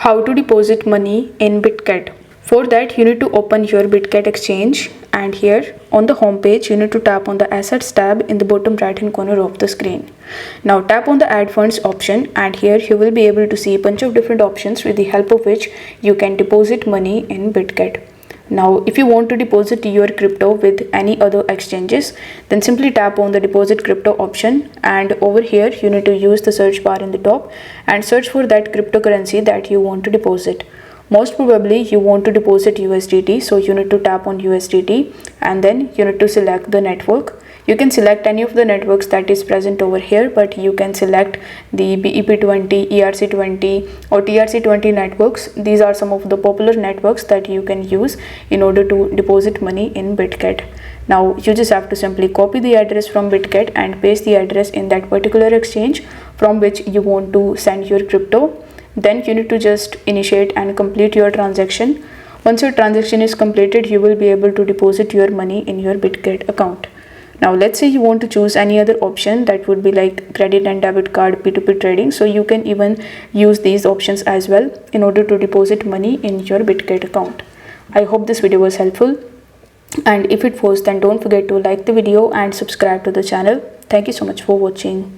How to deposit money in Bitget. For that, you need to open your Bitget exchange, and here on the home page you need to tap on the assets tab in the bottom right hand corner of the screen. Now tap on the add funds option, and here you will be able to see a bunch of different options with the help of which you can deposit money in Bitget. Now if you want to deposit your crypto with any other exchanges, then simply tap on the deposit crypto option, and over here you need to use the search bar in the top and search for that cryptocurrency that you want to deposit. Most probably you want to deposit USDT, so you need to tap on USDT and then you need to select the network. You can select any of the networks that is present over here, but you can select the BEP20, ERC20 or TRC20 networks. These are some of the popular networks that you can use in order to deposit money in Bitget. Now you just have to simply copy the address from Bitget and paste the address in that particular exchange from which you want to send your crypto. Then you need to just initiate and complete your transaction. Once your transaction is completed, you will be able to deposit your money in your Bitget account. Now let's say you want to choose any other option, that would be like credit and debit card, P2P trading. So you can even use these options as well in order to deposit money in your Bitget account. I hope this video was helpful, and if it was, then don't forget to like the video and subscribe to the channel. Thank you so much for watching.